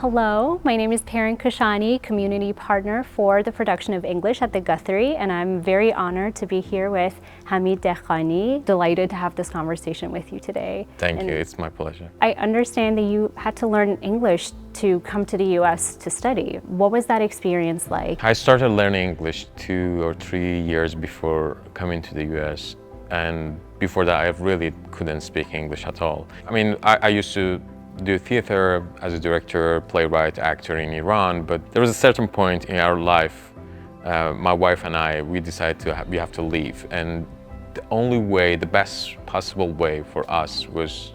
Hello, my name is Paran Kashani, Community Partner for the production of English at the Guthrie, and I'm very honored to be here with Hamid Dehghani. Delighted to have this conversation with you today. Thank you, it's my pleasure. I understand that you had to learn English to come to the US to study. What was that experience like? I started learning English 2 or 3 years before coming to the US, and before that I really couldn't speak English at all. I mean, I used to do theater as a director, playwright, actor in Iran, but there was a certain point in our life, my wife and I, we decided we have to leave, and the only way, the best possible way for us was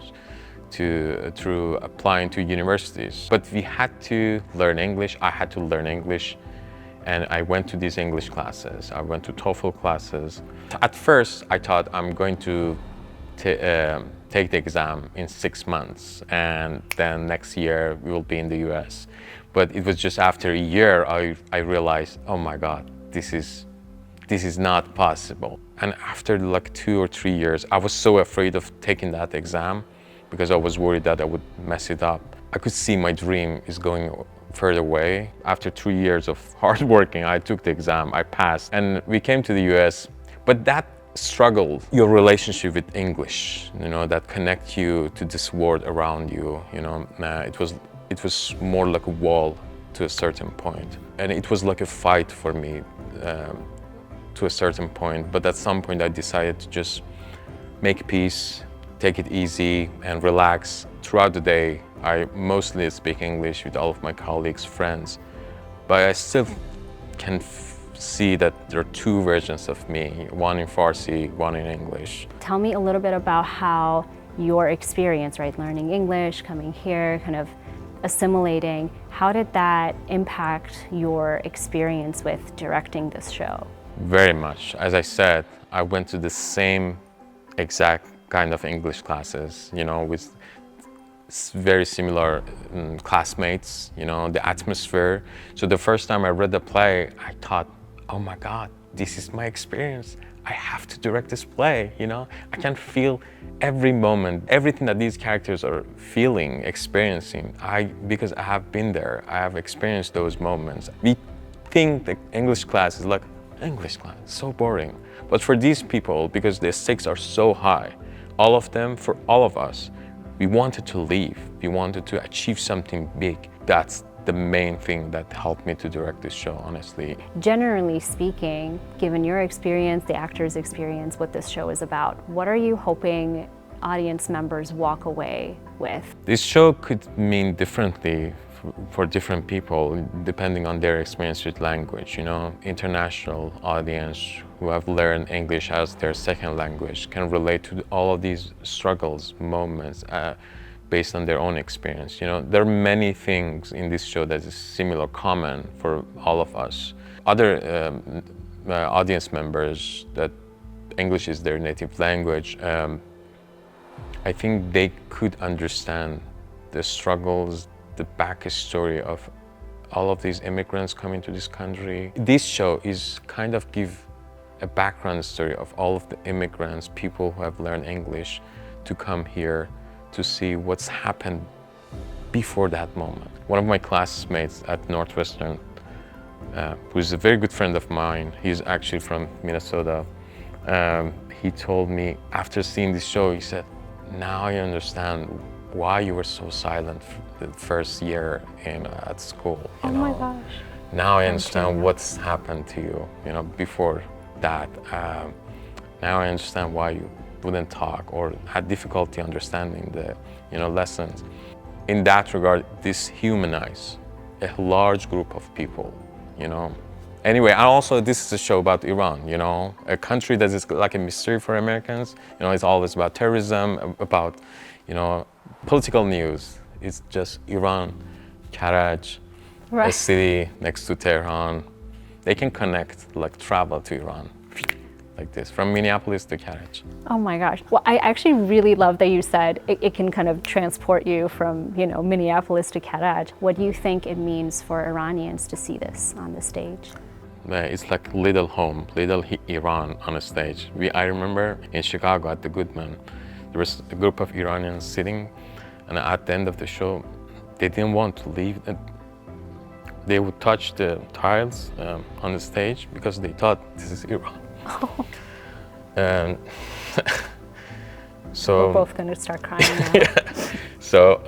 through applying to universities. But we had to learn English, I had to learn English, and I went to these English classes. I went to TOEFL classes. At first, I thought I'm going to take the exam in 6 months, and then next year we will be in the US. But it was just after a year I realized, oh my God, this is not possible. And after like 2 or 3 years, I was so afraid of taking that exam because I was worried that I would mess it up. I could see my dream is going further away. After 3 years of hard working, I took the exam, I passed, and we came to the US. But that struggle, your relationship with English, that connect you to this world around you, it was more like a wall to a certain point. And it was like a fight for me to a certain point. But at some point I decided to just make peace, take it easy and relax. Throughout the day, I mostly speak English with all of my colleagues, friends, but I still can see that there are two versions of me, one in Farsi, one in English. Tell me a little bit about how your experience, right, learning English, coming here, kind of assimilating, how did that impact your experience with directing this show? Very much. As I said, I went to the same exact kind of English classes, with very similar classmates, the atmosphere. So the first time I read the play, I thought, oh my God, this is my experience. I have to direct this play, I can feel every moment, everything that these characters are feeling, experiencing. Because I have been there, I have experienced those moments. We think the English class is like, English class, so boring. But for these people, because the stakes are so high, all of them, for all of us, we wanted to leave. We wanted to achieve something big. That's the main thing that helped me to direct this show, honestly. Generally speaking, given your experience, the actor's experience, what this show is about, what are you hoping audience members walk away with? This show could mean differently for different people, depending on their experience with language. International audience who have learned English as their second language can relate to all of these struggles, moments, based on their own experience. There are many things in this show that is similar, common for all of us. Other audience members that English is their native language, I think they could understand the struggles, the backstory of all of these immigrants coming to this country. This show is kind of give a background story of all of the immigrants, people who have learned English to come here to see what's happened before that moment. One of my classmates at Northwestern, who's a very good friend of mine, he's actually from Minnesota, he told me after seeing this show, he said, now I understand why you were so silent the first year at school. Oh my gosh. Now I understand what's happened to you, before that. Now I understand why you wouldn't talk or had difficulty understanding the lessons. In that regard, this humanizes a large group of people, Anyway, and also this is a show about Iran, a country that is like a mystery for Americans. It's always about terrorism, about, political news. It's just Iran, Karaj, right. A city next to Tehran. They can connect, like travel to Iran, like this, from Minneapolis to Karaj. Oh my gosh. Well, I actually really love that you said it can kind of transport you from, Minneapolis to Karaj. What do you think it means for Iranians to see this on the stage? It's like little home, little Iran on a stage. I remember in Chicago at the Goodman, there was a group of Iranians sitting, and at the end of the show, they didn't want to leave. They would touch the tiles on the stage because they thought this is Iran. And so we're both going to start crying now. So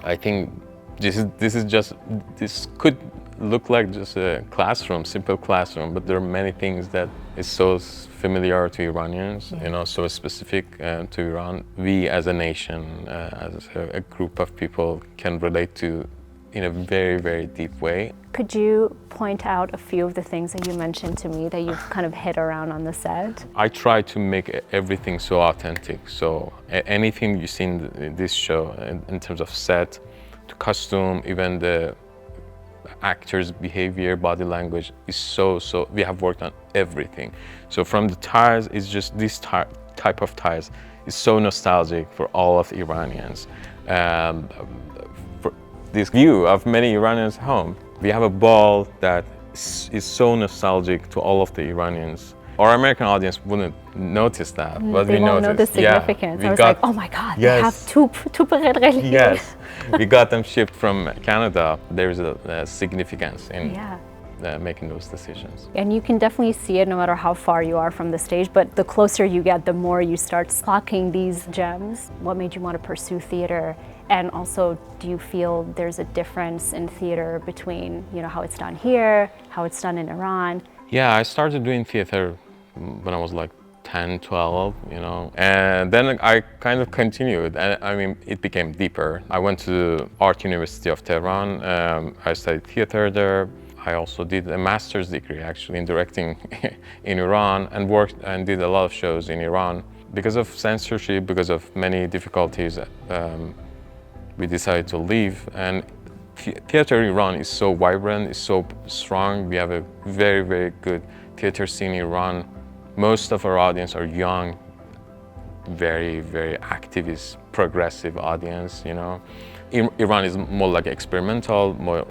I think this could look like just a classroom, simple classroom, but there are many things that is so familiar to Iranians, you know, so specific to Iran. We as a nation, as a group of people, can relate to in a very, very deep way. Could you point out a few of the things that you mentioned to me that you've kind of hit around on the set? I try to make everything so authentic. So anything you see in this show, in terms of set, to costume, even the actors' behavior, body language, is so, we have worked on everything. So from the tires, it's just this type of tires is so nostalgic for all of Iranians. For this view of many Iranians' home, we have a ball that is so nostalgic to all of the Iranians. Our American audience wouldn't notice that, but they we won't know the noticed. significance. Yeah, I was like, oh my God, yes, they have two relief. Yes, we got them shipped from Canada. There's a significance in making those decisions. And you can definitely see it no matter how far you are from the stage, but the closer you get, the more you start spotting these gems. What made you want to pursue theater? And also, do you feel there's a difference in theater between, you know, how it's done here, how it's done in Iran? Yeah, I started doing theater when I was like 10, 12, you know, and then I kind of continued, and I mean, it became deeper. I went to Art University of Tehran. I studied theater there. I also did a master's degree actually in directing in Iran, and worked and did a lot of shows in Iran. Because of censorship, because of many difficulties, we decided to leave. And theater in Iran is so vibrant, is so strong. We have a very, very good theater scene in Iran. Most of our audience are young, very, very activist, progressive audience, you know. Iran is more like experimental, more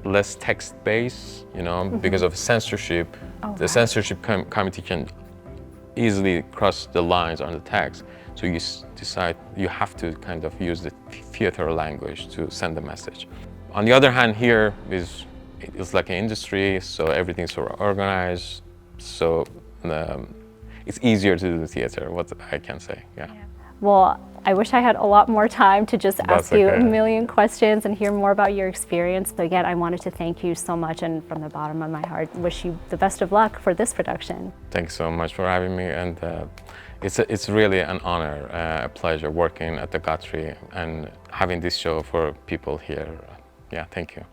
less text-based, you know, because of censorship. The censorship committee can easily cross the lines on the text. So you decide you have to kind of use the theater language to send the message. On the other hand, here it's like an industry, so everything's sort of organized. So it's easier to do the theater, what I can say, yeah. Well, I wish I had a lot more time to just ask you a million questions and hear more about your experience. But again, I wanted to thank you so much, and from the bottom of my heart, wish you the best of luck for this production. Thanks so much for having me, and it's really an honor, a pleasure working at the Guthrie and having this show for people here. Yeah, thank you.